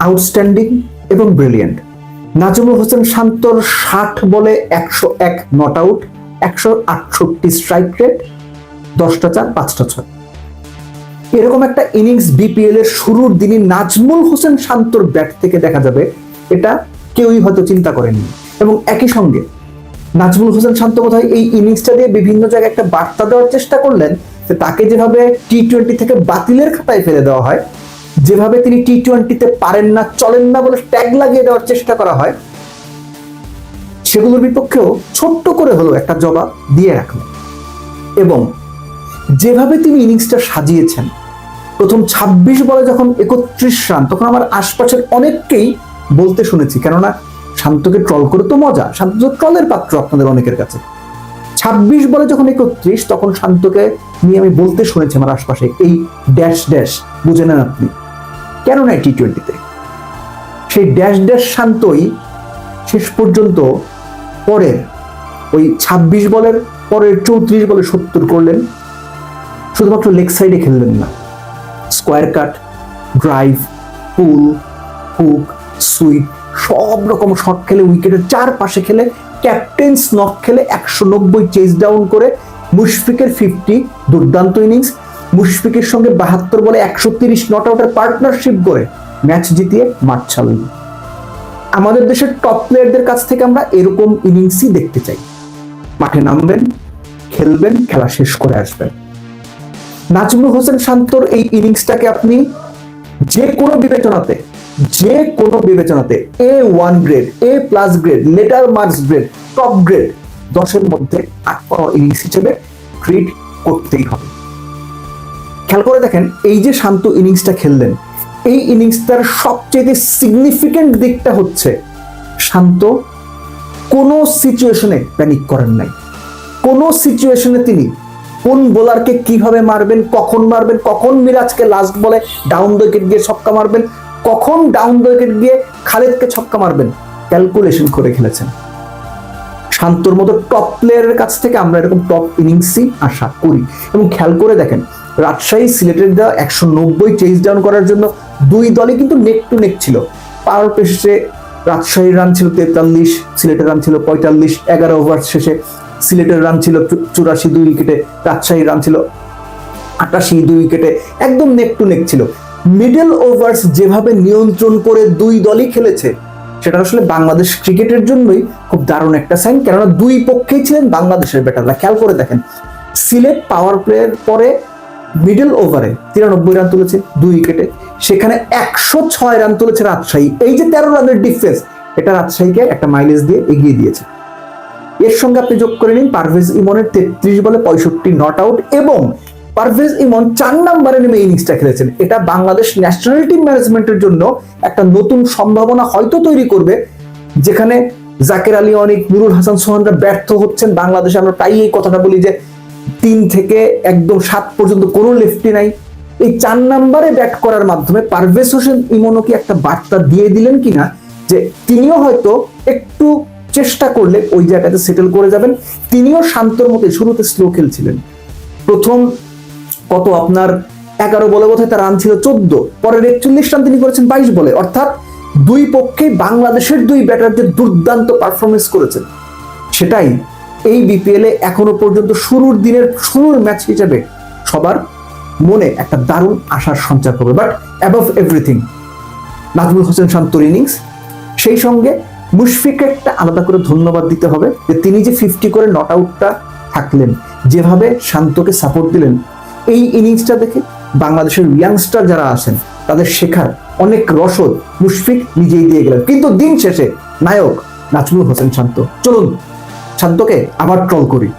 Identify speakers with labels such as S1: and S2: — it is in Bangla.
S1: আউটস্ট্যান্ডিং এবং ব্রিলিয়েন্ট। নাজমুল হোসেন শান্তর 60 বলে 101 নট আউট, 168 স্ট্রাইক রেট, 10টা 4, 5টা 6। এরকম একটা ইনিংস বিপিএল এর শুরুর দিনই নাজমুল হোসেন শান্তর ব্যাট থেকে দেখা যাবে, এটা কেউই হয়তো চিন্তা করেননি। এবং একই সঙ্গে নাজমুল হোসেন শান্ত বোধহয় এই ইনিংসটা দিয়ে বিভিন্ন জায়গায় একটা বার্তা দেওয়ার চেষ্টা করলেন যে তাকে যেভাবে টি-20 থেকে বাতিলের খাতায় ফেলে দেওয়া হয়, যেভাবে তিনি টি-20তে পারেন না চলেন না বলে ট্যাগ লাগিয়ে দেওয়ার চেষ্টা করা হয়, সেগুলোর বিপক্ষেও ছোট্ট করে হলেও একটা জবাব দিয়ে রাখলেন। এবং যেভাবে তিনি ইনিংসটা সাজিয়েছেন, প্রথম 26 বলে যখন 31 রান, তখন আমার আশপাশের অনেককেই বলতে শুনেছি, কেননা শান্তকে ট্রল করে তো মজা, শান্ত তো ট্রলের পাত্র আপনাদের অনেকের কাছে। 26 বলে যখন 31, তখন শান্তকে নিয়ে আমি বলতে শুনেছি আমার আশপাশে, এই ড্যাশ ড্যাশ বুঝে নেন আপনি, কেন নাই টি-20তে। সেই ড্যাশ ড্যাশ শান্তই শেষ পর্যন্ত পরের ওই 26 বলের পরের 34 বলে 70 করলেন। শুধুমাত্র লেগ সাইডে খেললেন না, স্কোয়ার কাট, ড্রাইভ, পুল, হুক, সুইপ, সব রকম শট খেলে, উইকেটের চারপাশে খেলে, ক্যাপ্টেন্স নক খেলে, 190 চেজ ডাউন করে, মুশফিকের 50 দুর্দান্ত ইনিংস, মুশফিকের সঙ্গে 72 বলে 130 নট আউটের পার্টনারশিপ করে ম্যাচ জিতিয়ে মাঠ ছাড়লেন। আমাদের দেশের টপ প্লেয়ারদের কাছ থেকে আমরা এরকম ইনিংসই দেখতে চাই। মাঠে নামবেন, খেলবেন, খেলা শেষ করে আসবেন। নাজমুল হোসেন শান্তর এই ইনিংসটাকে আপনি যে কোনো বিবেচনাতে A1 grade, A+ grade, letter marks grade, top grade 10-এর মধ্যে 8 পাওয়া ইনিংস হিসেবে ট্রিট করতেই হবে। খেয়াল করে দেখেন, এই যে শান্ত ইনিংসটা খেললেন, এই ইনিংসটার সবচেয়ে সিগনিফিকেন্ট দিকটা হচ্ছে শান্ত কোনো সিচুয়েশনে প্যানিক করেন নাই। কোনো সিচুয়েশনে তিনি কোন বোলারকে কিভাবে মারবেন, কখন মিরাজকে লাস্ট বলে ডাউন দ্য উইকেট গিয়ে ছক্কা মারবেন, কখন ডাউন দ্য উইকেট গিয়ে খালেদকে ছক্কা মারবেন, ক্যালকুলেশন করে খেলেছেন। শান্তর মতো টপ প্লেয়ারের কাছ থেকে আমরা এরকম টপ ইনিংসই আশা করি। এবং খেয়াল করে দেখেন, রাজশাহী সিলেটের দেওয়া 190 চেজ ডাউন করার জন্য দুই দলই কিন্তু নেক টু নেক ছিল। পাওয়ার শেষে রাজশাহীর রান ছিল 43, সিলেটের রান ছিল 45, 11 ওভার শেষে সিলেটের রান ছিল 84 2 উইকেটে, রাজশাহীর রান ছিল 88 2 উইকেটে, একদম নেক টু নেক ছিল। মিডল ওভার্স যেভাবে নিয়ন্ত্রণ করে দুই দলই খেলেছে, সেটা আসলে বাংলাদেশ ক্রিকেটের জন্যই খুব দারুণ একটা সাইন, কেননা দুই পক্ষেই ছিলেন বাংলাদেশের ব্যাটাররা। খেয়াল করে দেখেন, সিলেট পাওয়ার প্লের পরে মিডল ওভারে 93 রান তুলেছে 2 উইকেটে, সেখানে 106 রান তুলেছে রাজশাহী। এই যে 13 রানের ডিফারেন্স, এটা রাজশাহীকে একটা মাইলেজ দিয়ে এগিয়ে দিয়েছে। এর সঙ্গে আপনি যোগ করে নিন পারভেজ ইমনের 33 বলে 65 নট আউট, এবং পারভেজ ইমন 4 নম্বরে নেমে ইনিংসটা খেলেছেন। এটা বাংলাদেশ ন্যাশনাল টিম ম্যানেজমেন্টের জন্য একটা নতুন সম্ভাবনা হয়তো তৈরি করবে, যেখানে জাকের আলী অনিক, নুরুল হাসান সোহানরা ব্যর্থ হচ্ছেন। বাংলাদেশে আমরা প্রায় এই কথাটা বলি যে 3 থেকে একদম 7 পর্যন্ত কোনো লেফটি নাই। এই 4 নম্বরে ব্যাট করার মাধ্যমে পারভেজ হোসেন ইমনও কি একটা বার্তা দিয়ে দিলেন কিনা, যে তিনিও হয়তো একটু চেষ্টা করলে ওই জায়গাতে সেটেল করে যাবেন। তিনিও শান্তর মতো শুরুতে স্লো খেলছিলেন, প্রথম কত আপনার 11 বলে বোধহয় তার রান ছিল 14, পরের 41 রান তিনি করেছেন 22 বলে। অর্থাৎ দুই পক্ষে বাংলাদেশের দুই ব্যাটার যে দুর্দান্ত পারফরমেন্স করেছেন, সেটাই এই বিপিএল এ এখনো পর্যন্ত শুরুর ম্যাচ হিসেবে সবার মনে একটা দারুণ আশার সঞ্চার করবে। But above everything Nazmul Hossain শান্তর ইনিংস, সেই সঙ্গে মুশফিককে একটা আলাদা করে ধন্যবাদ দিতে হবে যে তিনি যে 50 করে নট আউটটা থাকলেন, যেভাবে শান্তকে সাপোর্ট দিলেন। এই ইনিংসটা দেখে বাংলাদেশের ইয়াংস্টার যারা আছেন, তাদের শেখার অনেক রসদ মুশফিক নিজেই দিয়ে গেলেন। কিন্তু দিন শেষে নায়ক নাজমুল হোসেন শান্ত। চলুন শান্তকে আবার ট্রল করি।